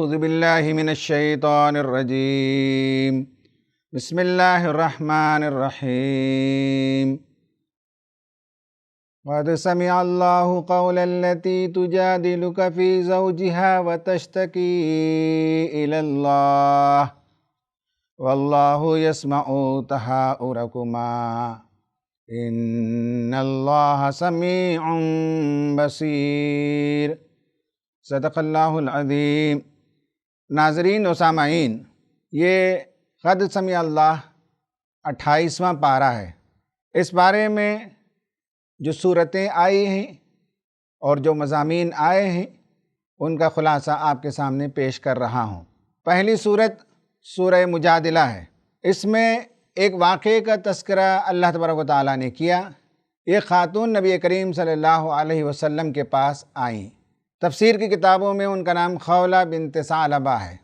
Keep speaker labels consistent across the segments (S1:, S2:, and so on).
S1: اعوذ باللہ من الشیطان الرجیم بسم اللہ الرحمن الرحیم قد سمع اللہ قول التي تجادلك في زوجها وتشتكي إلى الله والله يسمع تحاوركما ان اللہ سمیع بصیر۔ صدق اللہ العظیم۔ ناظرین و سامعین، یہ قد سمع اللہ 28واں پارہ ہے۔ اس پارے میں جو صورتیں آئی ہیں اور جو مضامین آئے ہیں ان کا خلاصہ آپ کے سامنے پیش کر رہا ہوں۔ پہلی صورت سورہ مجادلہ ہے۔ اس میں ایک واقعے کا تذکرہ اللہ تبارک و تعالیٰ نے کیا۔ یہ خاتون نبی کریم صلی اللہ علیہ وسلم کے پاس آئیں۔ تفسیر کی کتابوں میں ان کا نام خولہ بنت ثعلبہ ہے۔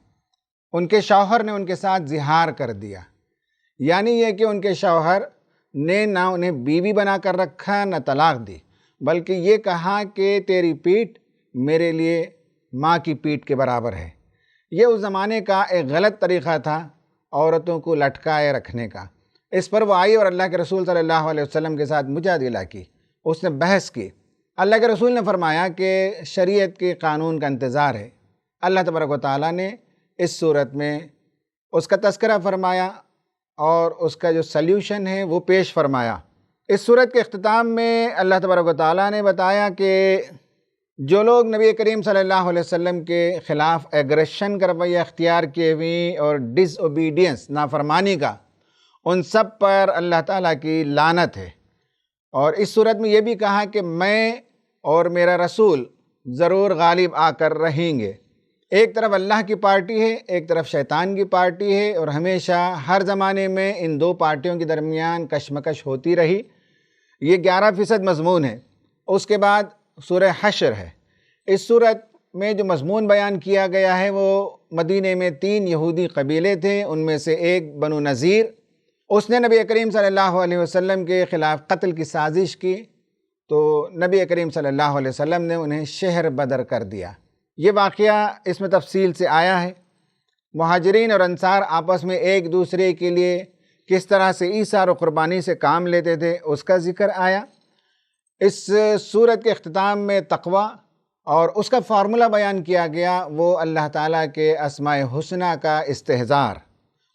S1: ان کے شوہر نے ان کے ساتھ زہار کر دیا، یعنی یہ کہ ان کے شوہر نے نہ انہیں بیوی بنا کر رکھا نہ طلاق دی، بلکہ یہ کہا کہ تیری پیٹھ میرے لیے ماں کی پیٹھ کے برابر ہے۔ یہ اس زمانے کا ایک غلط طریقہ تھا عورتوں کو لٹکائے رکھنے کا۔ اس پر وہ آئی اور اللہ کے رسول صلی اللہ علیہ وسلم کے ساتھ مجادلہ کی، اس نے بحث کی۔ اللہ کے رسول نے فرمایا کہ شریعت کے قانون کا انتظار ہے۔ اللہ تبارک و تعالیٰ نے اس صورت میں اس کا تذکرہ فرمایا اور اس کا جو سلیوشن ہے وہ پیش فرمایا۔ اس صورت کے اختتام میں اللہ تبارک و تعالیٰ نے بتایا کہ جو لوگ نبی کریم صلی اللہ علیہ وسلم کے خلاف ایگریشن کا رویہ اختیار کیے ہوئے اور ڈس اوبیڈینس نافرمانی کا، ان سب پر اللہ تعالیٰ کی لعنت ہے۔ اور اس صورت میں یہ بھی کہا کہ میں اور میرا رسول ضرور غالب آ کر رہیں گے۔ ایک طرف اللہ کی پارٹی ہے، ایک طرف شیطان کی پارٹی ہے، اور ہمیشہ ہر زمانے میں ان دو پارٹیوں کے درمیان کشمکش ہوتی رہی۔ یہ 11% مضمون ہے۔ اس کے بعد سورہ حشر ہے۔ اس صورت میں جو مضمون بیان کیا گیا ہے وہ مدینے میں 3 یہودی قبیلے تھے، ان میں سے ایک بنو نذیر، اس نے نبی کریم صلی اللہ علیہ وسلم کے خلاف قتل کی سازش کی، تو نبی کریم صلی اللہ علیہ وسلم نے انہیں شہر بدر کر دیا۔ یہ واقعہ اس میں تفصیل سے آیا ہے۔ مہاجرین اور انصار آپس میں ایک دوسرے کے لیے کس طرح سے ایثار و قربانی سے کام لیتے تھے اس کا ذکر آیا۔ اس صورت کے اختتام میں تقوی اور اس کا فارمولہ بیان کیا گیا، وہ اللہ تعالیٰ کے اسماء حسنہ کا استحضار۔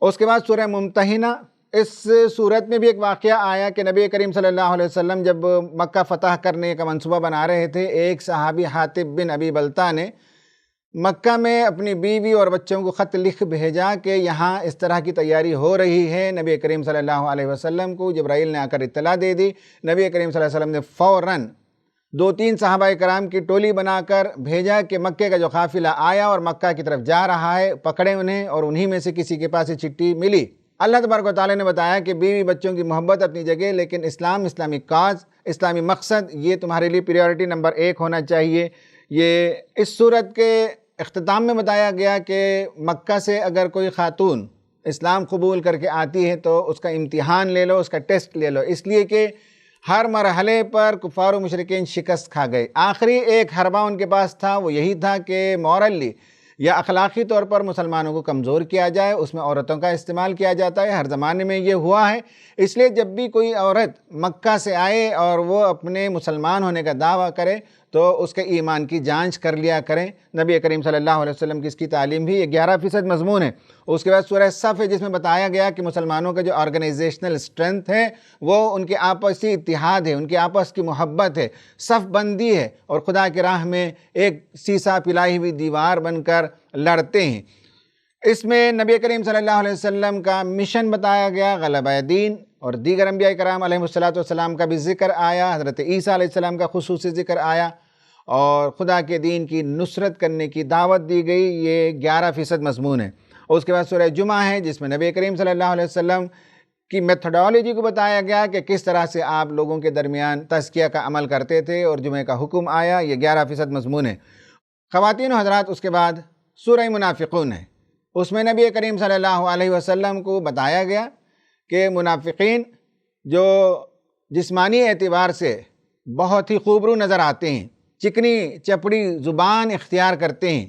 S1: اس کے بعد سورہ ممتحنہ۔ اس صورت میں بھی ایک واقعہ آیا کہ نبی کریم صلی اللہ علیہ وسلم جب مکہ فتح کرنے کا منصوبہ بنا رہے تھے، ایک صحابی حاطب بن ابی بلتہ نے مکہ میں اپنی بیوی اور بچوں کو خط لکھ بھیجا کہ یہاں اس طرح کی تیاری ہو رہی ہے۔ نبی کریم صلی اللہ علیہ وسلم کو جبرائیل نے آ کر اطلاع دے دی۔ نبی کریم صلی اللہ علیہ وسلم نے فوراً 2-3 صحابہ کرام کی ٹولی بنا کر بھیجا کہ مکے کا جو قافلہ آیا اور مکہ کی طرف جا رہا ہے، پکڑے انہیں، اور انہی میں سے کسی کے پاس یہ چٹھی ملی۔ اللہ تبارک و تعالیٰ نے بتایا کہ بیوی بچوں کی محبت اپنی جگہ، لیکن اسلامی کاز، اسلامی مقصد، یہ تمہارے لیے پریورٹی نمبر 1 ہونا چاہیے۔ یہ اس صورت کے اختتام میں بتایا گیا کہ مکہ سے اگر کوئی خاتون اسلام قبول کر کے آتی ہے تو اس کا امتحان لے لو، اس کا ٹیسٹ لے لو، اس لیے کہ ہر مرحلے پر کفار و مشرکین شکست کھا گئے۔ آخری ایک حربہ ان کے پاس تھا، وہ یہی تھا کہ مورلی یا اخلاقی طور پر مسلمانوں کو کمزور کیا جائے۔ اس میں عورتوں کا استعمال کیا جاتا ہے، ہر زمانے میں یہ ہوا ہے۔ اس لیے جب بھی کوئی عورت مکہ سے آئے اور وہ اپنے مسلمان ہونے کا دعویٰ کرے تو اس کے ایمان کی جانچ کر لیا کریں۔ نبی کریم صلی اللہ علیہ وسلم کی اس کی تعلیم بھی، یہ 11% مضمون ہے۔ اس کے بعد سورہ صف ہے، جس میں بتایا گیا کہ مسلمانوں کا جو آرگنائزیشنل اسٹرینتھ ہے وہ ان کے آپسی اتحاد ہے، ان کے آپس کی محبت ہے، صف بندی ہے، اور خدا کی راہ میں ایک سیسا پلائی ہوئی دیوار بن کر لڑتے ہیں۔ اس میں نبی کریم صلی اللہ علیہ وسلم کا مشن بتایا گیا، غلبہ دین، اور دیگر انبیاء کرام علیہ السلام کا بھی ذکر آیا، حضرت عیسیٰ علیہ السلام کا خصوصی ذکر آیا، اور خدا کے دین کی نصرت کرنے کی دعوت دی گئی۔ یہ 11% مضمون ہے۔ اس کے بعد سورہ جمعہ ہے، جس میں نبی کریم صلی اللہ علیہ وسلم کی میتھڈالوجی کو بتایا گیا کہ کس طرح سے آپ لوگوں کے درمیان تزکیہ کا عمل کرتے تھے، اور جمعہ کا حکم آیا۔ یہ 11% مضمون ہے۔ خواتین و حضرات، اس کے بعد سورہ منافقون ہے۔ اس میں نبی کریم صلی اللہ علیہ وسلم کو بتایا گیا کہ منافقین جو جسمانی اعتبار سے بہت ہی خوبرو نظر آتے ہیں، چکنی چپڑی زبان اختیار کرتے ہیں،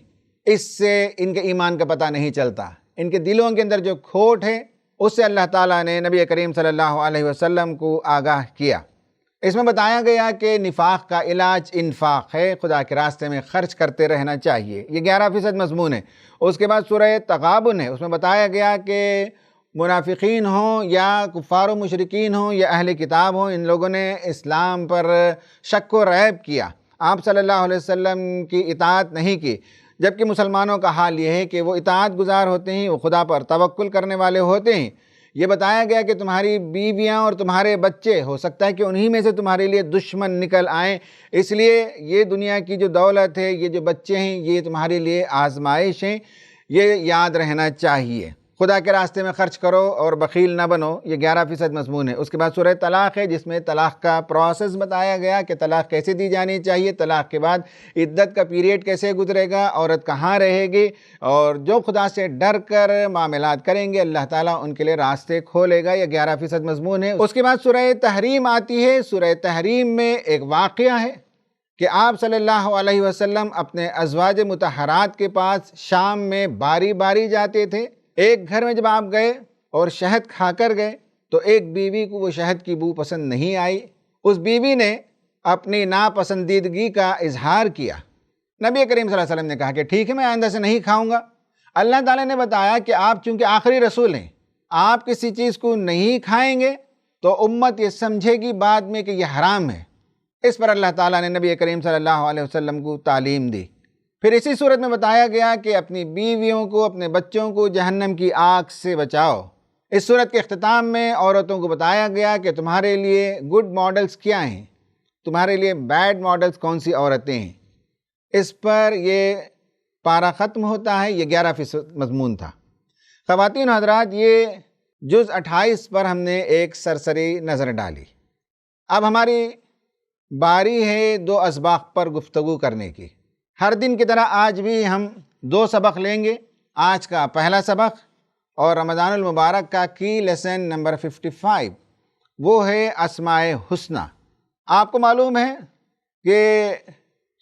S1: اس سے ان کے ایمان کا پتہ نہیں چلتا۔ ان کے دلوں کے اندر جو کھوٹ ہے اس سے اللہ تعالیٰ نے نبی کریم صلی اللہ علیہ وسلم کو آگاہ کیا۔ اس میں بتایا گیا کہ نفاق کا علاج انفاق ہے، خدا کے راستے میں خرچ کرتے رہنا چاہیے، یہ 11% مضمون ہے۔ اس کے بعد سورہ تغابن ہے، اس میں بتایا گیا کہ منافقین ہوں یا کفار و مشرکین ہوں یا اہل کتاب ہوں، ان لوگوں نے اسلام پر شک و ریب کیا، آپ صلی اللہ علیہ وسلم کی اطاعت نہیں کی، جبکہ مسلمانوں کا حال یہ ہے کہ وہ اطاعت گزار ہوتے ہیں، وہ خدا پر توکل کرنے والے ہوتے ہیں۔ یہ بتایا گیا کہ تمہاری بیویاں اور تمہارے بچے ہو سکتا ہے کہ انہی میں سے تمہارے لیے دشمن نکل آئیں، اس لیے یہ دنیا کی جو دولت ہے، یہ جو بچے ہیں، یہ تمہارے لیے آزمائش ہیں، یہ یاد رہنا چاہیے۔ خدا کے راستے میں خرچ کرو اور بخیل نہ بنو، یہ 11% مضمون ہے۔ اس کے بعد سورہ طلاق ہے، جس میں طلاق کا پروسیس بتایا گیا کہ طلاق کیسے دی جانی چاہیے، طلاق کے بعد عدت کا پیریڈ کیسے گزرے گا، عورت کہاں رہے گی، اور جو خدا سے ڈر کر معاملات کریں گے اللہ تعالیٰ ان کے لیے راستے کھولے گا، یہ 11% مضمون ہے۔ اس کے بعد سورہ تحریم آتی ہے۔ سورہ تحریم میں ایک واقعہ ہے کہ آپ صلی اللہ علیہ وسلم اپنے ازواج مطہرات کے پاس شام میں باری باری جاتے تھے۔ ایک گھر میں جب آپ گئے اور شہد کھا کر گئے تو ایک بیوی کو وہ شہد کی بو پسند نہیں آئی، اس بیوی نے اپنی ناپسندیدگی کا اظہار کیا۔ نبی کریم صلی اللہ علیہ وسلم نے کہا کہ ٹھیک ہے، میں آئندہ سے نہیں کھاؤں گا۔ اللہ تعالیٰ نے بتایا کہ آپ چونکہ آخری رسول ہیں، آپ کسی چیز کو نہیں کھائیں گے تو امت یہ سمجھے گی بعد میں کہ یہ حرام ہے۔ اس پر اللہ تعالیٰ نے نبی کریم صلی اللہ علیہ وسلم کو تعلیم دی۔ پھر اسی صورت میں بتایا گیا کہ اپنی بیویوں کو، اپنے بچوں کو جہنم کی آگ سے بچاؤ۔ اس صورت کے اختتام میں عورتوں کو بتایا گیا کہ تمہارے لیے گڈ ماڈلز کیا ہیں، تمہارے لیے بیڈ ماڈلز کون سی عورتیں ہیں۔ اس پر یہ پارہ ختم ہوتا ہے، یہ 11% مضمون تھا۔ خواتین و حضرات، یہ جز 28 پر ہم نے ایک سرسری نظر ڈالی۔ اب ہماری باری ہے 2 اسباق پر گفتگو کرنے کی۔ ہر دن کی طرح آج بھی ہم 2 سبق لیں گے۔ آج کا پہلا سبق اور رمضان المبارک کا کی لیسن نمبر 55، وہ ہے اسماء حسنی۔ آپ کو معلوم ہے کہ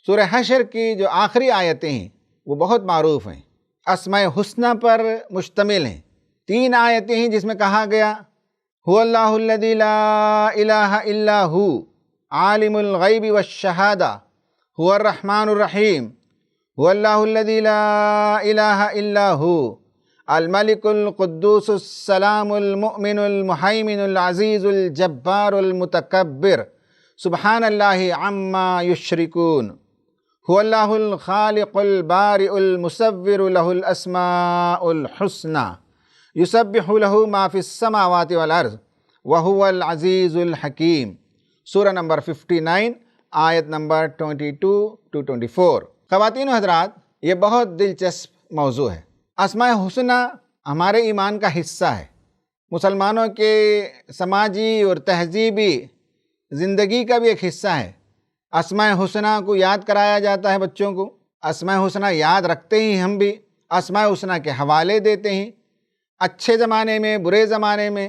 S1: سورہ حشر کی جو آخری آیتیں ہیں وہ بہت معروف ہیں، اسماء حسنی پر مشتمل ہیں۔ 3 آیتیں ہیں جس میں کہا گیا هو اللہ الذی لا الہ الا ہو عالم الغیب والشہادہ هو الرحمن الرحیم هو اللہ الذی لا الہ الا ہو الملک القدوس السلام المؤمن المہیمن العزیز الجبار المتکبر سبحان اللہ عما یشرکون هو اللہ الخالق البارئ المصور له الاسماء الحسنى یسبح له ما فی السماوات والارض وهو العزیز الحکیم۔ سورہ نمبر 59 آیت نمبر 22 to 24۔ خواتین و حضرات، یہ بہت دلچسپ موضوع ہے۔ اسماء حسنی ہمارے ایمان کا حصہ ہے، مسلمانوں کے سماجی اور تہذیبی زندگی کا بھی ایک حصہ ہے۔ اسماء حسنی کو یاد کرایا جاتا ہے بچوں کو، اسماء حسنی یاد رکھتے ہیں ہم بھی، اسماء حسنی کے حوالے دیتے ہیں، اچھے زمانے میں، برے زمانے میں،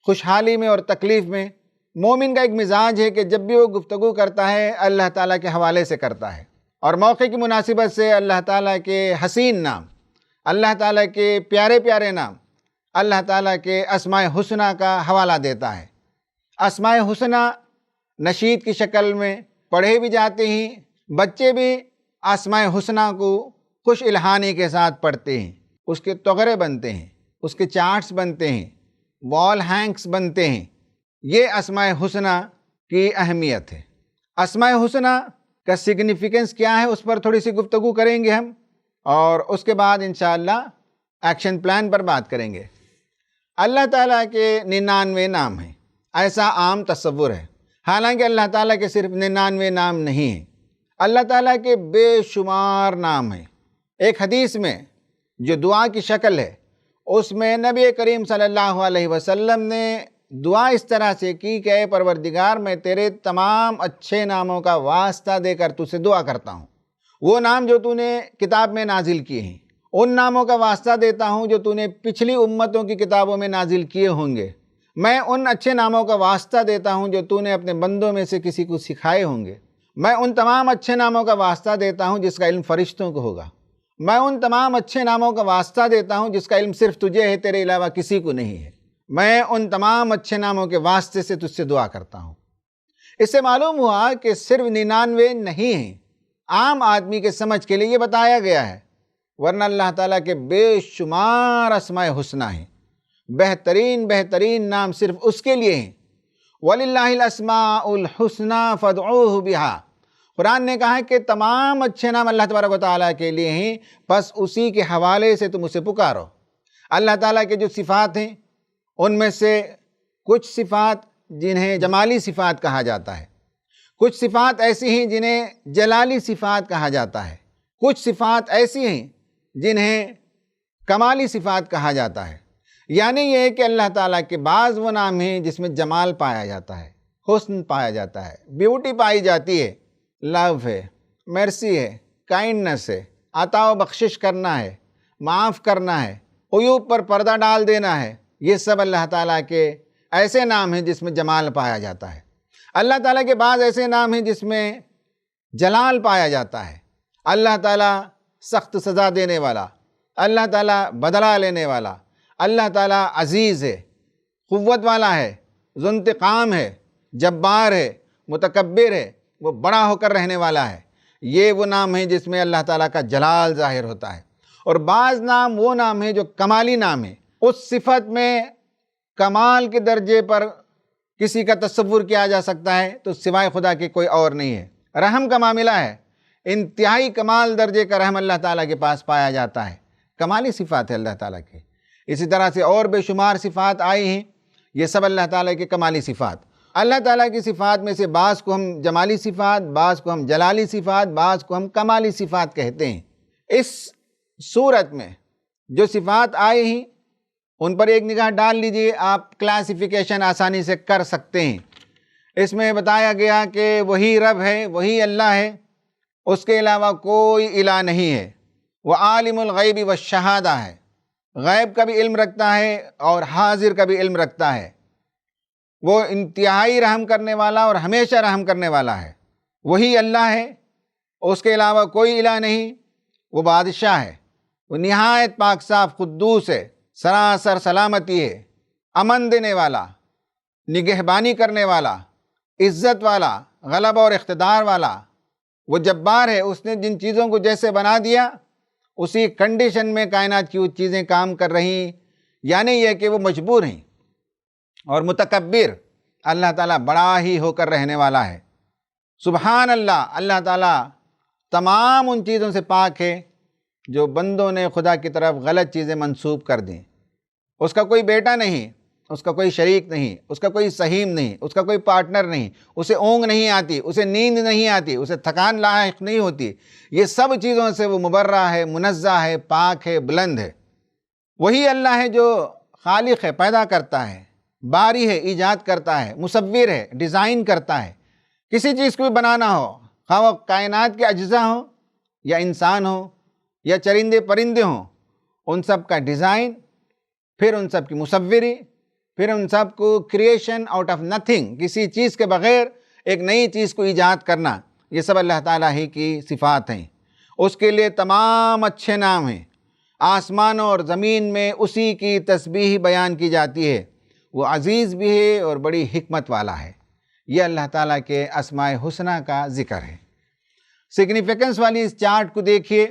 S1: خوشحالی میں اور تکلیف میں۔ مومن کا ایک مزاج ہے کہ جب بھی وہ گفتگو کرتا ہے اللہ تعالیٰ کے حوالے سے کرتا ہے، اور موقع کی مناسبت سے اللہ تعالیٰ کے حسین نام، اللہ تعالیٰ کے پیارے پیارے نام، اللہ تعالیٰ کے اسماء حسنی کا حوالہ دیتا ہے۔ اسماء حسنی نشید کی شکل میں پڑھے بھی جاتے ہیں، بچے بھی اسماء حسنی کو خوش الہانی کے ساتھ پڑھتے ہیں، اس کے تغرے بنتے ہیں، اس کے چارٹس بنتے ہیں، وال ہینگس بنتے ہیں۔ یہ اسماء حسنی کی اہمیت ہے۔ اسماء حسنی کا سگنیفیکنس کیا ہے اس پر تھوڑی سی گفتگو کریں گے ہم، اور اس کے بعد انشاءاللہ ایکشن پلان پر بات کریں گے۔ اللہ تعالیٰ کے 99 نام ہیں، ایسا عام تصور ہے، حالانکہ اللہ تعالیٰ کے صرف 99 نام نہیں ہیں، اللہ تعالیٰ کے بے شمار نام ہیں۔ ایک حدیث میں جو دعا کی شکل ہے، اس میں نبی کریم صلی اللہ علیہ وسلم نے دعا اس طرح سے کی کہ اے پروردگار، میں تیرے تمام اچھے ناموں کا واسطہ دے کر تجھ سے دعا کرتا ہوں، وہ نام جو تو نے کتاب میں نازل کیے ہیں، ان ناموں کا واسطہ دیتا ہوں جو تو نے پچھلی امتوں کی کتابوں میں نازل کیے ہوں گے، میں ان اچھے ناموں کا واسطہ دیتا ہوں جو تو نے اپنے بندوں میں سے کسی کو سکھائے ہوں گے، میں ان تمام اچھے ناموں کا واسطہ دیتا ہوں جس کا علم فرشتوں کو ہوگا، میں ان تمام اچھے ناموں کا واسطہ دیتا ہوں جس کا علم صرف تجھے ہے، تیرے علاوہ کسی کو نہیں ہے۔ میں ان تمام اچھے ناموں کے واسطے سے تجھ سے دعا کرتا ہوں۔ اس سے معلوم ہوا کہ صرف 99 نہیں ہیں، عام آدمی کے سمجھ کے لیے یہ بتایا گیا ہے، ورنہ اللہ تعالیٰ کے بے شمار اسماء حسنی ہیں، بہترین نام صرف اس کے لیے ہیں۔ وَلِلَّهِ الْأَسْمَاءُ الْحُسْنَى فَادْعُوهُ بِهَا۔ قرآن نے کہا کہ تمام اچھے نام اللہ تبارک و تعالیٰ کے لیے ہیں، بس اسی کے حوالے سے تم اسے پکارو۔ اللہ تعالیٰ کے جو صفات ہیں ان میں سے کچھ صفات جنہیں جمالی صفات کہا جاتا ہے، کچھ صفات ایسی ہیں جنہیں جلالی صفات کہا جاتا ہے، کچھ صفات ایسی ہیں جنہیں کمالی صفات کہا جاتا ہے۔ یعنی یہ کہ اللہ تعالیٰ کے بعض وہ نام ہیں جس میں جمال پایا جاتا ہے، حسن پایا جاتا ہے، بیوٹی پائی جاتی ہے، لو ہے، مرسی ہے، کائنڈنس ہے، عطا و بخشش کرنا ہے، معاف کرنا ہے، عیوب پر پردہ ڈال دینا ہے۔ یہ سب اللہ تعالیٰ کے ایسے نام ہیں جس میں جمال پایا جاتا ہے۔ اللہ تعالیٰ کے بعض ایسے نام ہیں جس میں جلال پایا جاتا ہے۔ اللہ تعالیٰ سخت سزا دینے والا، اللہ تعالیٰ بدلہ لینے والا، اللہ تعالیٰ عزیز ہے، قوت والا ہے، ذو انتقام ہے، جبار ہے، متکبر ہے، وہ بڑا ہو کر رہنے والا ہے۔ یہ وہ نام ہیں جس میں اللہ تعالیٰ کا جلال ظاہر ہوتا ہے۔ اور بعض نام وہ نام ہیں جو کمالی نام ہیں، اس صفت میں کمال کے درجے پر کسی کا تصور کیا جا سکتا ہے تو سوائے خدا کے کوئی اور نہیں ہے۔ رحم کا معاملہ ہے، انتہائی کمال درجے کا رحم اللہ تعالیٰ کے پاس پایا جاتا ہے، کمالی صفات ہے اللہ تعالیٰ کی۔ اسی طرح سے اور بے شمار صفات آئی ہیں، یہ سب اللہ تعالیٰ کے کمالی صفات۔ اللہ تعالیٰ کی صفات میں سے بعض کو ہم جمالی صفات، بعض کو ہم جلالی صفات، بعض کو ہم کمالی صفات کہتے ہیں۔ اس صورت میں جو صفات آئی ہیں ان پر ایک نگاہ ڈال لیجئے، آپ کلاسیفیکیشن آسانی سے کر سکتے ہیں۔ اس میں بتایا گیا کہ وہی رب ہے، وہی اللہ ہے، اس کے علاوہ کوئی الہ نہیں ہے۔ وہ عالم الغیب والشہادہ ہے، غیب کا بھی علم رکھتا ہے اور حاضر کا بھی علم رکھتا ہے۔ وہ انتہائی رحم کرنے والا اور ہمیشہ رحم کرنے والا ہے، وہی اللہ ہے، اس کے علاوہ کوئی الہ نہیں۔ وہ بادشاہ ہے، وہ نہایت پاک صاف قدوس ہے، سراسر سلامتی ہے، امن دینے والا، نگہبانی کرنے والا، عزت والا، غلبہ اور اقتدار والا۔ وہ جبار ہے، اس نے جن چیزوں کو جیسے بنا دیا اسی کنڈیشن میں کائنات کی وہ چیزیں کام کر رہی، یعنی یہ کہ وہ مجبور ہیں۔ اور متکبر، اللہ تعالیٰ بڑا ہی ہو کر رہنے والا ہے۔ سبحان اللہ، اللہ تعالیٰ تمام ان چیزوں سے پاک ہے جو بندوں نے خدا کی طرف غلط چیزیں منسوب کر دیں۔ اس کا کوئی بیٹا نہیں، اس کا کوئی شریک نہیں، اس کا کوئی سہیم نہیں، اس کا کوئی پارٹنر نہیں، اسے اونگ نہیں آتی، اسے نیند نہیں آتی، اسے تھکان لاحق نہیں ہوتی۔ یہ سب چیزوں سے وہ مبرہ ہے، منزہ ہے، پاک ہے، بلند ہے۔ وہی اللہ ہے جو خالق ہے، پیدا کرتا ہے، باری ہے، ایجاد کرتا ہے، مصور ہے، ڈیزائن کرتا ہے۔ کسی چیز کو بھی بنانا ہو، خواہ وہ کائنات کے اجزاء ہوں یا انسان ہوں یا چرندے پرندے ہوں، ان سب کا ڈیزائن، پھر ان سب کی مصوری، پھر ان سب کو کریشن آؤٹ آف نتھنگ، کسی چیز کے بغیر ایک نئی چیز کو ایجاد کرنا، یہ سب اللہ تعالیٰ ہی کی صفات ہیں۔ اس کے لیے تمام اچھے نام ہیں۔ آسمانوں اور زمین میں اسی کی تسبیح بیان کی جاتی ہے۔ وہ عزیز بھی ہے اور بڑی حکمت والا ہے۔ یہ اللہ تعالیٰ کے اسماء حسنہ کا ذکر ہے۔ سگنیفیکنس والی اس چارٹ کو دیکھیے۔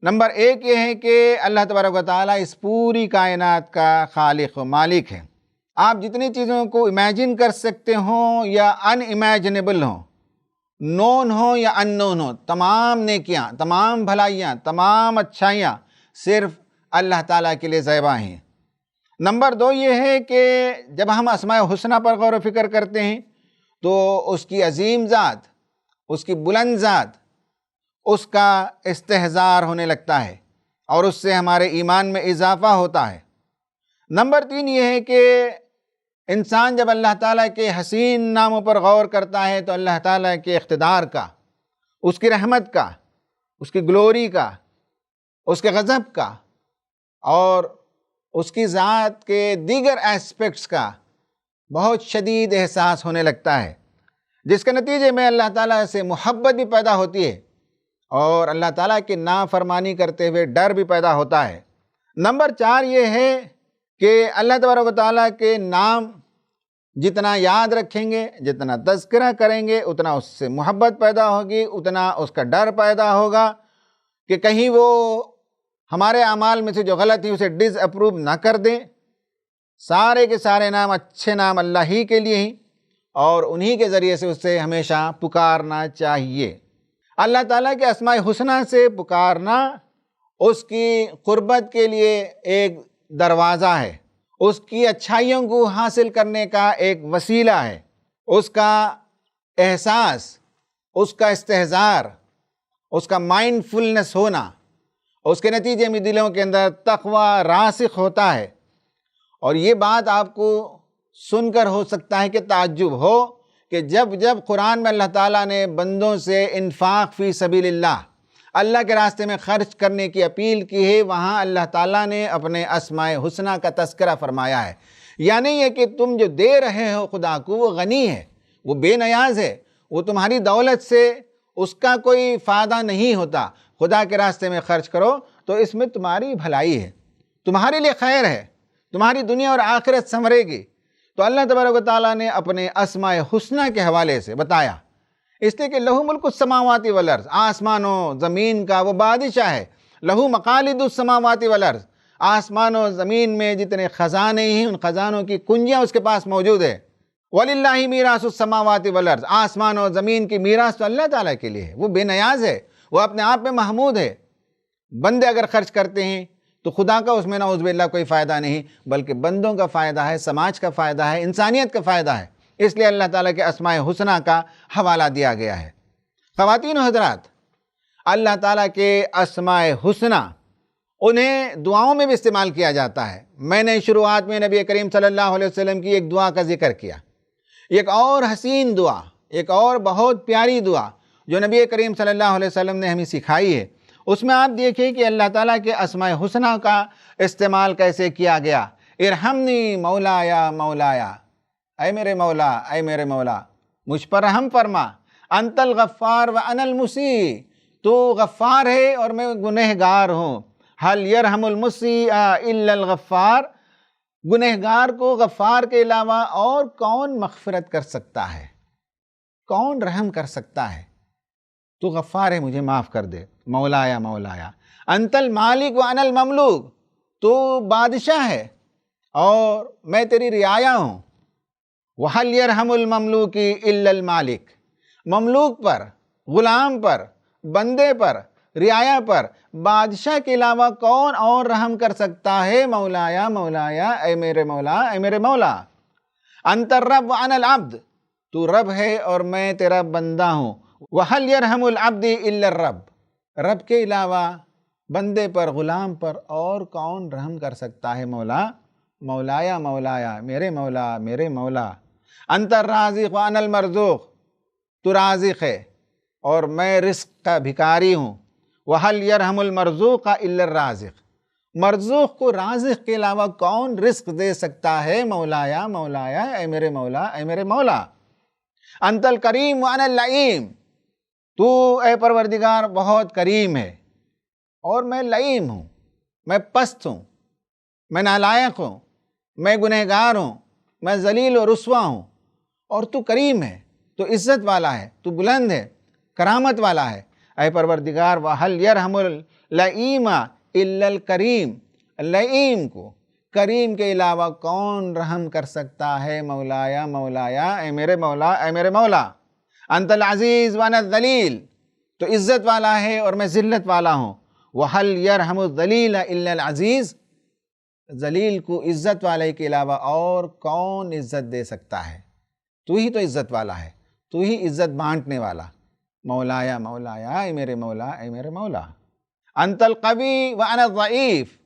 S1: نمبر 1 یہ ہے کہ اللہ تبارک و تعالیٰ اس پوری کائنات کا خالق و مالک ہے۔ آپ جتنی چیزوں کو امیجن کر سکتے ہوں یا ان امیجنیبل ہوں، نون ہوں یا ان نون ہوں، تمام نیکیاں، تمام بھلائیاں، تمام اچھائیاں صرف اللہ تعالیٰ کے لیے زیبا ہیں۔ نمبر 2 یہ ہے کہ جب ہم اسماء حسنہ پر غور و فکر کرتے ہیں تو اس کی عظیم ذات، اس کی بلند ذات، اس کا استحضار ہونے لگتا ہے اور اس سے ہمارے ایمان میں اضافہ ہوتا ہے۔ نمبر 3 یہ ہے کہ انسان جب اللہ تعالیٰ کے حسین ناموں پر غور کرتا ہے تو اللہ تعالیٰ کے اقتدار کا، اس کی رحمت کا، اس کی گلوری کا، اس کے غضب کا اور اس کی ذات کے دیگر ایسپیکٹس کا بہت شدید احساس ہونے لگتا ہے، جس کے نتیجے میں اللہ تعالیٰ سے محبت بھی پیدا ہوتی ہے اور اللہ تعالیٰ کی نافرمانی کرتے ہوئے ڈر بھی پیدا ہوتا ہے۔ نمبر 4 یہ ہے کہ اللہ تبارک و تعالیٰ کے نام جتنا یاد رکھیں گے، جتنا تذکرہ کریں گے، اتنا اس سے محبت پیدا ہوگی، اتنا اس کا ڈر پیدا ہوگا کہ کہیں وہ ہمارے اعمال میں سے جو غلط ہی اسے ڈس اپروو نہ کر دیں۔ سارے کے سارے نام اچھے نام اللہ ہی کے لیے ہی، اور انہی کے ذریعے سے اس سے ہمیشہ پکارنا چاہیے۔ اللہ تعالیٰ کے اسماء حسنہ سے پکارنا اس کی قربت کے لیے ایک دروازہ ہے، اس کی اچھائیوں کو حاصل کرنے کا ایک وسیلہ ہے۔ اس کا احساس، اس کا استحضار، اس کا مائنڈ فلنس ہونا، اس کے نتیجے میں دلوں کے اندر تقوی راسخ ہوتا ہے۔ اور یہ بات آپ کو سن کر ہو سکتا ہے کہ تعجب ہو کہ جب جب قرآن میں اللہ تعالیٰ نے بندوں سے انفاق فی سبیل اللہ کے راستے میں خرچ کرنے کی اپیل کی ہے، وہاں اللہ تعالیٰ نے اپنے اسماء حسنہ کا تذکرہ فرمایا ہے۔ یعنی یہ کہ تم جو دے رہے ہو خدا کو، وہ غنی ہے، وہ بے نیاز ہے، وہ تمہاری دولت سے اس کا کوئی فائدہ نہیں ہوتا۔ خدا کے راستے میں خرچ کرو تو اس میں تمہاری بھلائی ہے، تمہارے لیے خیر ہے، تمہاری دنیا اور آخرت سنورے گی۔ تو اللہ تبارک و تعالیٰ نے اپنے اسماء حسنہ کے حوالے سے بتایا، اس لیے کہ لہو ملک السماوات والارض، آسمان و زمین کا وہ بادشاہ ہے۔ لہو مقالید السماوات والارض، آسمان و زمین میں جتنے خزانے ہیں ان خزانوں کی کنجیاں اس کے پاس موجود ہے۔ وَلِلَّهِ مِيرَاثُ السَّمَاوَاتِ وَالْأَرْضِ، آسمان و زمین کی میراث تو اللہ تعالیٰ کے لیے ہے، وہ بے نیاز ہے، وہ اپنے آپ میں محمود ہے۔ بندے اگر خرچ کرتے ہیں تو خدا کا اس میں نعوذ باللہ کوئی فائدہ نہیں، بلکہ بندوں کا فائدہ ہے، سماج کا فائدہ ہے، انسانیت کا فائدہ ہے۔ اس لیے اللہ تعالیٰ کے اسماء حسنہ کا حوالہ دیا گیا ہے۔ خواتین و حضرات، اللہ تعالیٰ کے اسماء حسنہ انہیں دعاؤں میں بھی استعمال کیا جاتا ہے۔ میں نے شروعات میں نبی کریم صلی اللہ علیہ وسلم کی ایک دعا کا ذکر کیا، ایک اور حسین دعا، ایک اور بہت پیاری دعا جو نبی کریم صلی اللہ علیہ وسلم نے ہمیں سکھائی ہے۔ اس میں آپ دیکھیں کہ اللہ تعالیٰ کے اسماء حسنہ کا استعمال کیسے کیا گیا۔ ارحمنی مولایا مولایا، اے میرے مولا، اے میرے مولا مجھ پر رحم فرما۔ انت الغفار وانا المسیء، تو غفار ہے اور میں گنہگار ہوں۔ حل یرحم المسیء الا الغفار، گنہگار کو غفار کے علاوہ اور کون مغفرت کر سکتا ہے، کون رحم کر سکتا ہے؟ تو غفار ہے، مجھے معاف کر دے۔ مولایا مولایا، انت المالک وانا المملوک، تو بادشاہ ہے اور میں تیری رعایا ہوں۔ وَهَلْ يَرْحَمُ الْمَمْلُوكِ إِلَّا الْمَالِكِ، مملوک پر، غلام پر، بندے پر، رعایا پر بادشاہ کے علاوہ کون اور رحم کر سکتا ہے؟ مولایا مولایا، اے میرے مولا، اے میرے مولا۔ انت الرب وانا العبد، تو رب ہے اور میں تیرا بندہ ہوں۔ وَهَلْ يَرْحَمُ الْعَبْدِ إِلَّا الرَّبِّ، رب کے علاوہ بندے پر، غلام پر اور کون رحم کر سکتا ہے؟ مولا مولایا مولایا، میرے مولا، میرے مولا۔ انت الرازق وانا المرزوق، تو رازق ہے اور میں رزق کا بھکاری ہوں۔ وَهَلْ يَرْحَمُ الْمَرْزُوقَ إِلَّا الرَّازِقِ، مرزوق کو رازق کے علاوہ کون رزق دے سکتا ہے؟ مولایا مولایا، اے میرے مولا، اے میرے مولا۔ انت الکریم وانا اللئیم، تو اے پروردگار بہت کریم ہے اور میں لئیم ہوں، میں پست ہوں، میں نالائق ہوں، میں گنہگار ہوں، میں ذلیل و رسوا ہوں، اور تو کریم ہے، تو عزت والا ہے، تو بلند ہے، کرامت والا ہے۔ اے پروردگار، وَهَلْ يَرْحَمُ اللَّئِيمَ إِلَّا الْكَرِيمِ، لئیم کو، کریم کے علاوہ کون رحم کر سکتا ہے؟ مولایا مولایا، اے میرے مولا، اے میرے مولا۔ انت العزیز وانا الذلیل، تو عزت والا ہے اور میں ذلت والا ہوں۔ وَهَلْ يَرْحَمُ الذَّلِيلَ إِلَّا الْعَزِيزِ، ذلیل کو عزت والے کے علاوہ اور کون عزت دے سکتا ہے؟ تو ہی تو عزت والا ہے، تو ہی عزت بانٹنے والا۔ مولایا مولایا، اے میرے مولا، اے میرے مولا۔ انت القوی وانا الضعیف،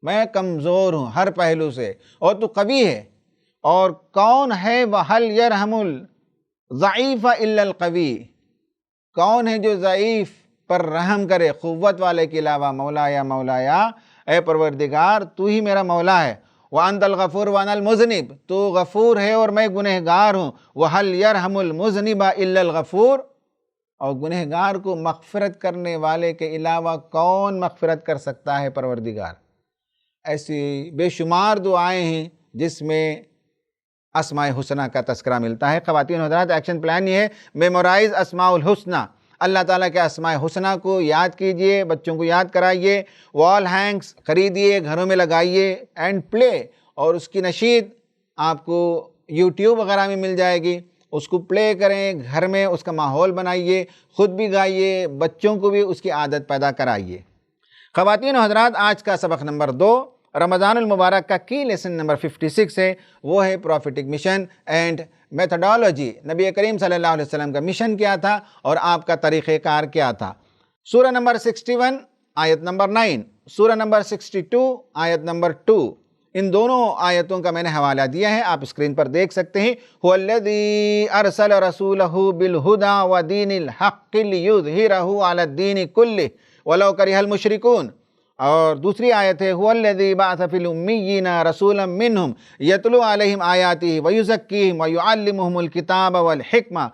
S1: میں کمزور ہوں ہر پہلو سے اور تو قوی ہے، اور کون ہے؟ وَهَلْ يَرْحَمُ الضعیف إِلَّا القوی، کون ہے جو ضعیف پر رحم کرے قوت والے کے علاوہ؟ مولایا مولایا، اے پروردگار تو ہی میرا مولا ہے۔ وَأَنْتَ الْغَفُورُ وَأَنَا الْمُذْنِبُ، تو غفور ہے اور میں گنہگار ہوں۔ وَهَلْ يَرْحَمُ الْمُذْنِبَ إِلَّا الْغَفُورُ، اور گنہگار کو مغفرت کرنے والے کے علاوہ کون مغفرت کر سکتا ہے پروردگار۔ ایسی بے شمار دعائیں ہیں جس میں اسماء الحسنہ کا تذکرہ ملتا ہے۔ خواتین و حضرات، ایکشن پلان یہ ہے، میمورائز اسماء الحسنہ، اللہ تعالیٰ کے اسماء الحسنہ کو یاد کیجئے، بچوں کو یاد کرائیے، وال ہینگس خریدیے، گھروں میں لگائیے، اینڈ پلے، اور اس کی نشید آپ کو یوٹیوب وغیرہ میں مل جائے گی، اس کو پلے کریں، گھر میں اس کا ماحول بنائیے، خود بھی گائیے، بچوں کو بھی اس کی عادت پیدا کرائیے۔ خواتین و حضرات، آج کا سبق نمبر 2 رمضان المبارک کا کی لیسن نمبر 56 ہے، وہ ہے پروفیٹک مشن اینڈ میتھڈالوجی۔ نبی کریم صلی اللہ علیہ وسلم کا مشن کیا تھا اور آپ کا طریقہ کار کیا تھا۔ سورہ نمبر 61 آیت نمبر 9، سورہ نمبر 62 آیت نمبر 2، ان دونوں آیتوں کا میں نے حوالہ دیا ہے، آپ اسکرین پر دیکھ سکتے ہیں۔ هُوَ الَّذِي أَرْسَلَ رَسُولَهُ بِالْهُدَى وَدِينِ الْحَقِّ لِيُظْهِرَهُ عَلَى الدِّينِ كُلِّهِ وَلَوْ كَرِهَ الْمُشْرِكُونَ۔ اور دوسری آیت ہے، هُوَ الَّذِي بَعَثَ فِي الْأُمِّيِّينَ رَسُولًا مِّنْهُمْ يَتْلُو عَلَيْهِمْ آيَاتِهِ وَيُزَكِّيهِمْ وَيُعَلِّمُهُمُ الْكِتَابَ وَالْحِكْمَةَ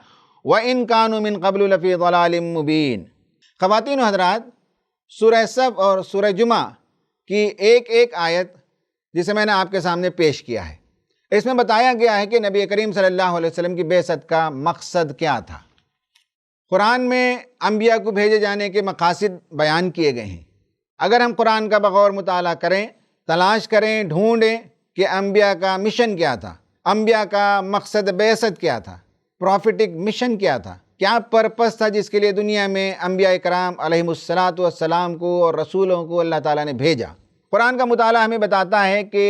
S1: وَإِنْ كَانُوا مِنْ قَبْلُ لَفِي ضَلَالٍ مُّبِينٍ۔ خواتین و حضرات، سورہ صف اور سورہ جمعہ کی ایک آیت جسے میں نے آپ کے سامنے پیش کیا ہے، اس میں بتایا گیا ہے کہ نبی کریم صلی اللہ علیہ وسلم کی بعثت کا مقصد کیا تھا۔ قرآن میں انبیاء کو بھیجے جانے کے مقاصد بیان کیے گئے ہیں۔ اگر ہم قرآن کا بغور مطالعہ کریں، تلاش کریں، ڈھونڈیں کہ انبیاء کا مشن کیا تھا، انبیاء کا مقصد بعثت کیا تھا، پروفیٹک مشن کیا تھا، کیا پرپس تھا جس کے لیے دنیا میں انبیاء کرام علیہم السلام کو اور رسولوں کو اللہ تعالیٰ نے بھیجا۔ قرآن کا مطالعہ ہمیں بتاتا ہے کہ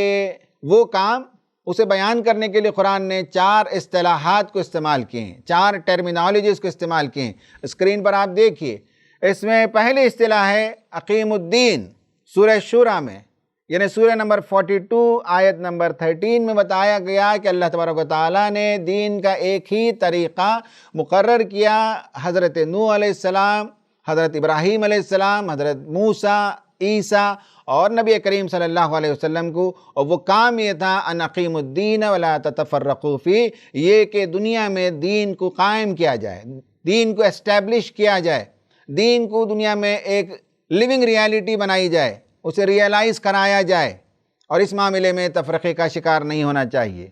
S1: وہ کام، اسے بیان کرنے کے لیے قرآن نے 4 اصطلاحات کو استعمال کیے ہیں، 4 ٹرمینالوجیز کو استعمال کیے ہیں۔ اسکرین پر آپ دیکھیے، اس میں پہلی اصطلاح ہے اقیم الدین۔ سورہ شورى میں، یعنی سورہ نمبر 42 آیت نمبر 13 میں بتایا گیا کہ اللہ تبارک و تعالیٰ نے دین کا ایک ہی طریقہ مقرر کیا۔ حضرت نوح علیہ السلام، حضرت ابراہیم علیہ السلام، حضرت موسیٰ، عیسیٰ اور نبی کریم صلی اللہ علیہ وسلم کو، اور وہ کام یہ تھا ان اقیم الدین ولا تتفرقوا فیہ، یہ کہ دنیا میں دین کو قائم کیا جائے، دین کو اسٹیبلش کیا جائے، دین کو دنیا میں ایک لیونگ ریالٹی بنائی جائے، اسے ریئلائز کرایا جائے، اور اس معاملے میں تفرقے کا شکار نہیں ہونا چاہیے۔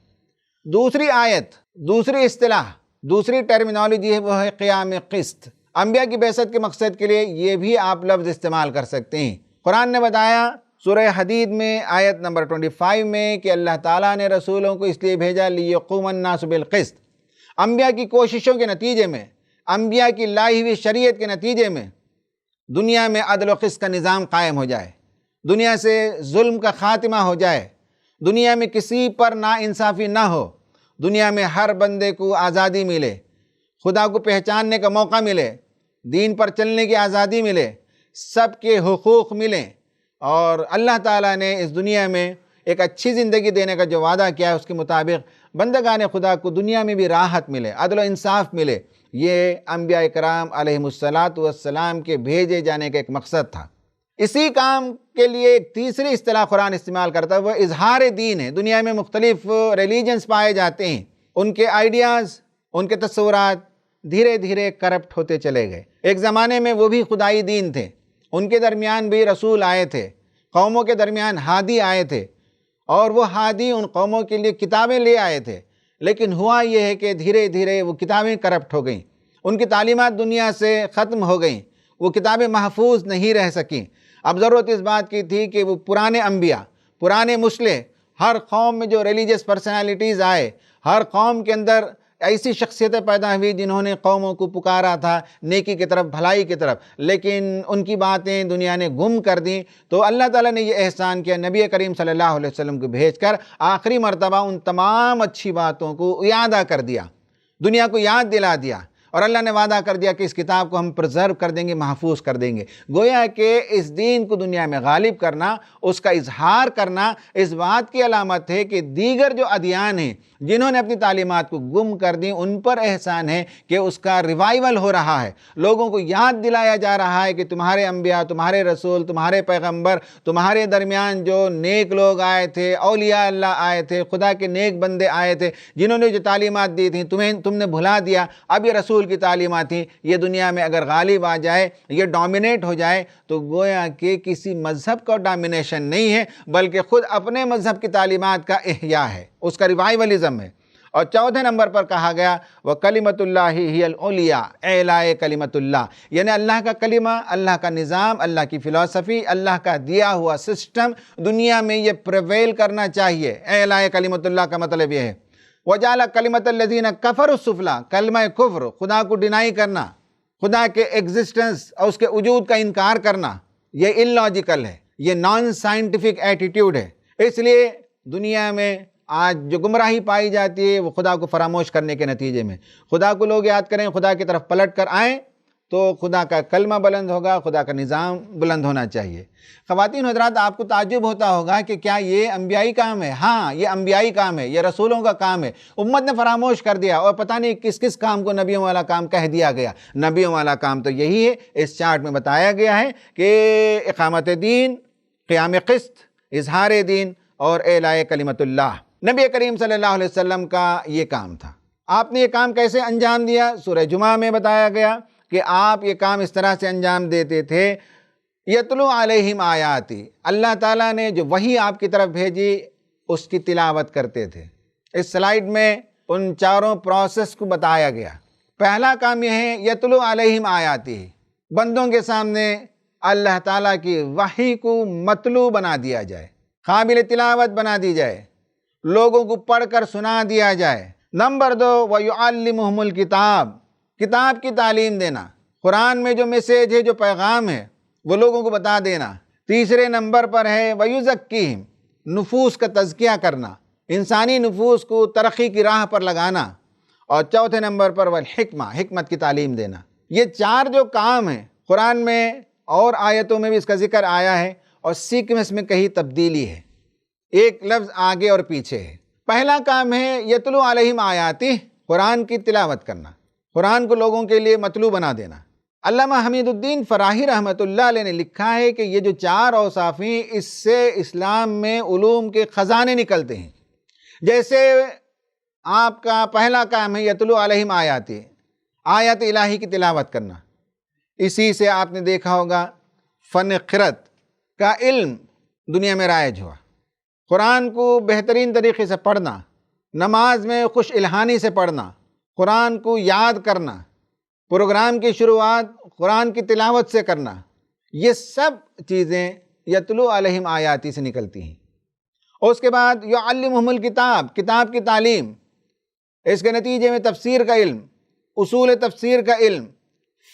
S1: دوسری آیت، دوسری اصطلاح، دوسری ٹرمینالوجی ہے، وہ ہے قیام قسط۔ انبیاء کی بعثت کے مقصد کے لیے یہ بھی آپ لفظ استعمال کر سکتے ہیں۔ قرآن نے بتایا سورہ حدید میں آیت نمبر 25 میں کہ اللہ تعالیٰ نے رسولوں کو اس لیے بھیجا لِيَقُومَ النَّاسُ بِالْقِسْطِ۔ انبیاء کی کوششوں کے نتیجے میں، انبیاء کی لائی ہوئی شریعت کے نتیجے میں دنیا میں عدل و قسط کا نظام قائم ہو جائے، دنیا سے ظلم کا خاتمہ ہو جائے، دنیا میں کسی پر ناانصافی نہ ہو، دنیا میں ہر بندے کو آزادی ملے، خدا کو پہچاننے کا موقع ملے، دین پر چلنے کی آزادی ملے، سب کے حقوق ملیں، اور اللہ تعالیٰ نے اس دنیا میں ایک اچھی زندگی دینے کا جو وعدہ کیا ہے اس کے مطابق بندگان خدا کو دنیا میں بھی راحت ملے، عدل و انصاف ملے۔ یہ انبیاء کرام علیہم السلام کے بھیجے جانے کا ایک مقصد تھا۔ اسی کام کے لیے ایک تیسری اصطلاح قرآن استعمال کرتا ہے، وہ اظہار دین ہے۔ دنیا میں مختلف ریلیجنز پائے جاتے ہیں، ان کے آئیڈیاز، ان کے تصورات دھیرے دھیرے کرپٹ ہوتے چلے گئے۔ ایک زمانے میں وہ بھی خدائی دین تھے، ان کے درمیان بھی رسول آئے تھے، قوموں کے درمیان ہادی آئے تھے، اور وہ ہادی ان قوموں کے لیے کتابیں لے آئے تھے، لیکن ہوا یہ ہے کہ دھیرے دھیرے وہ کتابیں کرپٹ ہو گئیں، ان کی تعلیمات دنیا سے ختم ہو گئیں، وہ کتابیں محفوظ نہیں رہ سکیں۔ اب ضرورت اس بات کی تھی کہ وہ پرانے انبیاء، پرانے مسلح، ہر قوم میں جو ریلیجس پرسنالٹیز آئے، ہر قوم کے اندر ایسی شخصیتیں پیدا ہوئی جنہوں نے قوموں کو پکارا تھا نیکی کی طرف، بھلائی کی طرف، لیکن ان کی باتیں دنیا نے گم کر دیں۔ تو اللہ تعالیٰ نے یہ احسان کیا نبی کریم صلی اللہ علیہ وسلم کو بھیج کر آخری مرتبہ ان تمام اچھی باتوں کو یاد کر دیا، دنیا کو یاد دلا دیا، اور اللہ نے وعدہ کر دیا کہ اس کتاب کو ہم پرزرو کر دیں گے، محفوظ کر دیں گے۔ گویا کہ اس دین کو دنیا میں غالب کرنا، اس کا اظہار کرنا، اس بات کی علامت ہے کہ دیگر جو ادیان ہیں جنہوں نے اپنی تعلیمات کو گم کر دی، ان پر احسان ہے کہ اس کا ریوائیول ہو رہا ہے، لوگوں کو یاد دلایا جا رہا ہے کہ تمہارے انبیاء، تمہارے رسول، تمہارے پیغمبر، تمہارے درمیان جو نیک لوگ آئے تھے، اولیاء اللہ آئے تھے، خدا کے نیک بندے آئے تھے، جنہوں نے جو تعلیمات دی تھیں تم نے بھلا دیا، اب یہ رسول رسول کی تعلیمات تھیں، یہ دنیا میں اگر غالب آ جائے، یہ ڈومینیٹ ہو جائے، تو گویا کہ کسی مذہب کا ڈومینیشن نہیں ہے بلکہ خود اپنے مذہب کی تعلیمات کا احیاء ہے، اس کا ریوائولزم ہے۔ اور چوتھے نمبر پر کہا گیا وَكَلِمَةُ اللَّهِ هِيَ الْعُلْيَا، اعلائے کلمت اللہ، یعنی اللہ کا کلمہ، اللہ کا نظام، اللہ کی فلسفی، اللہ کا دیا ہوا سسٹم دنیا میں یہ پریویل کرنا چاہیے۔ اعلائے کلمت اللہ کا مطلب یہ ہے وَجَعَلَ كَلِمَةَ الَّذِينَ كَفَرُوا السُّفْلَىٰ، کلمہ کفر، خدا کو ڈینائی کرنا، خدا کے ایگزسٹنس اور اس کے وجود کا انکار کرنا، یہ اللاجیکل ہے، یہ نان سائنٹیفک ایٹیٹیوڈ ہے۔ اس لیے دنیا میں آج جو گمراہی پائی جاتی ہے وہ خدا کو فراموش کرنے کے نتیجے میں۔ خدا کو لوگ یاد کریں، خدا کی طرف پلٹ کر آئیں تو خدا کا کلمہ بلند ہوگا، خدا کا نظام بلند ہونا چاہیے۔ خواتین حضرات، آپ کو تعجب ہوتا ہوگا کہ کیا یہ انبیائی کام ہے؟ ہاں، یہ انبیائی کام ہے، یہ رسولوں کا کام ہے۔ امت نے فراموش کر دیا اور پتہ نہیں کس کس کام کو نبیوں والا کام کہہ دیا گیا۔ نبیوں والا کام تو یہی ہے، اس چارٹ میں بتایا گیا ہے کہ اقامت دین، قیام قسط، اظہار دین اور اعلائے کلمت اللہ۔ نبی کریم صلی اللہ علیہ وسلم کا یہ کام تھا۔ آپ نے یہ کام کیسے انجام دیا؟ سورہ جمعہ میں بتایا گیا کہ آپ یہ کام اس طرح سے انجام دیتے تھے، یتلو علیہم آیاتی، اللہ تعالیٰ نے جو وحی آپ کی طرف بھیجی اس کی تلاوت کرتے تھے۔ اس سلائیڈ میں ان چاروں پروسیس کو بتایا گیا۔ پہلا کام یہ ہے یتلو علیہم آیاتی، بندوں کے سامنے اللہ تعالیٰ کی وحی کو مطلوع بنا دیا جائے، قابل تلاوت بنا دی جائے، لوگوں کو پڑھ کر سنا دیا جائے۔ نمبر 2 وَيُعَلِّمُهُمُ الْكِتَابِ، کتاب کی تعلیم دینا، قرآن میں جو میسیج ہے، جو پیغام ہے، وہ لوگوں کو بتا دینا۔ تیسرے نمبر پر ہے وَيُزَكِّيهِمْ، نفوس کا تزکیہ کرنا، انسانی نفوس کو ترقی کی راہ پر لگانا۔ اور چوتھے نمبر پر والحکمہ، حکمت کی تعلیم دینا۔ یہ چار جو کام ہیں، قرآن میں اور آیتوں میں بھی اس کا ذکر آیا ہے اور سیکوینس میں کہیں تبدیلی ہے، ایک لفظ آگے اور پیچھے ہے۔ پہلا کام ہے یتلو علیہم آیاتی، قرآن کی تلاوت کرنا، قرآن کو لوگوں کے لیے مطلوع بنا دینا۔ علامہ حمید الدین فراہی رحمۃ اللہ علیہ نے لکھا ہے کہ یہ جو چار اوصاف ہیں، اس سے اسلام میں علوم کے خزانے نکلتے ہیں۔ جیسے آپ کا پہلا کام ہے یتلو علیہم آیاتی، آیات الہی کی تلاوت کرنا۔ اسی سے آپ نے دیکھا ہوگا فن قرأت کا علم دنیا میں رائج ہوا، قرآن کو بہترین طریقے سے پڑھنا، نماز میں خوش الہانی سے پڑھنا، قرآن کو یاد کرنا، پروگرام کی شروعات قرآن کی تلاوت سے کرنا، یہ سب چیزیں یتلو علیہم آیاتی سے نکلتی ہیں۔ اور اس کے بعد یعلمہم الکتاب، کتاب کی تعلیم، اس کے نتیجے میں تفسیر کا علم، اصول تفسیر کا علم،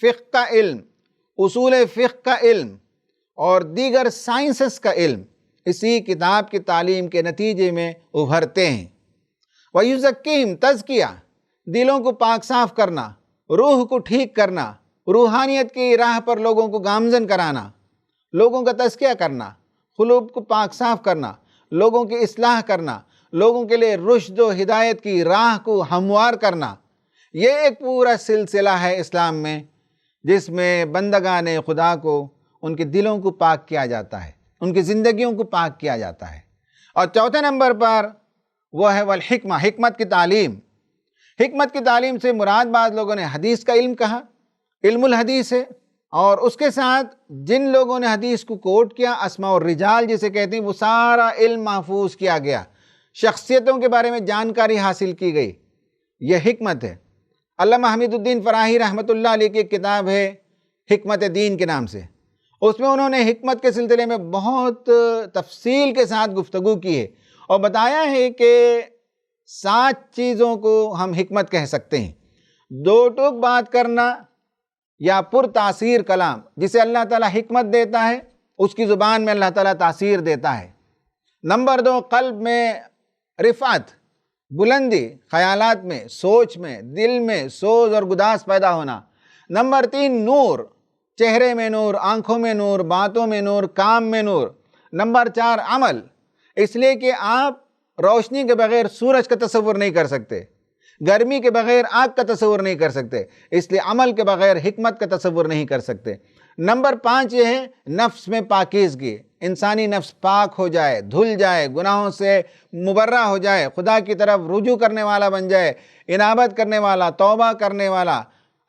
S1: فقہ کا علم، اصول فقہ کا علم اور دیگر سائنسز کا علم اسی کتاب کی تعلیم کے نتیجے میں ابھرتے ہیں۔ وَيُزَكِّيهِمْ، تزکیہ، دلوں کو پاک صاف کرنا، روح کو ٹھیک کرنا، روحانیت کی راہ پر لوگوں کو گامزن کرانا، لوگوں کا تزکیہ کرنا، قلوب کو پاک صاف کرنا، لوگوں کی اصلاح کرنا، لوگوں کے لیے رشد و ہدایت کی راہ کو ہموار کرنا۔ یہ ایک پورا سلسلہ ہے اسلام میں، جس میں بندگان خدا کو ان کے دلوں کو پاک کیا جاتا ہے، ان کی زندگیوں کو پاک کیا جاتا ہے۔ اور چوتھے نمبر پر وہ ہے والحکمہ، حکمت کی تعلیم۔ حکمت کی تعلیم سے مراد بعض لوگوں نے حدیث کا علم کہا، علم الحدیث ہے، اور اس کے ساتھ جن لوگوں نے حدیث کو کوٹ کیا، اسماء الرجال جسے کہتے ہیں، وہ سارا علم محفوظ کیا گیا، شخصیتوں کے بارے میں جانکاری حاصل کی گئی۔ یہ حکمت ہے۔ علامہ حمید الدین فراہی رحمۃ اللہ علیہ کی ایک کتاب ہے حکمت دین کے نام سے، اس میں انہوں نے حکمت کے سلسلے میں بہت تفصیل کے ساتھ گفتگو کی ہے اور بتایا ہے کہ 7 چیزوں کو ہم حکمت کہہ سکتے ہیں۔ 2 ٹوک بات کرنا یا پر تاثیر کلام، جسے اللہ تعالیٰ حکمت دیتا ہے، اس کی زبان میں اللہ تعالیٰ تاثیر دیتا ہے۔ نمبر 2 قلب میں رفعت، بلندی، خیالات میں، سوچ میں، دل میں سوز اور گداز پیدا ہونا۔ نمبر 3 نور، چہرے میں نور، آنکھوں میں نور، باتوں میں نور، کام میں نور۔ نمبر 4 عمل، اس لیے کہ آپ روشنی کے بغیر سورج کا تصور نہیں کر سکتے، گرمی کے بغیر آگ کا تصور نہیں کر سکتے، اس لیے عمل کے بغیر حکمت کا تصور نہیں کر سکتے۔ نمبر 5 یہ ہے نفس میں پاکیزگی، انسانی نفس پاک ہو جائے، دھل جائے، گناہوں سے مبرہ ہو جائے، خدا کی طرف رجوع کرنے والا بن جائے، انابت کرنے والا، توبہ کرنے والا،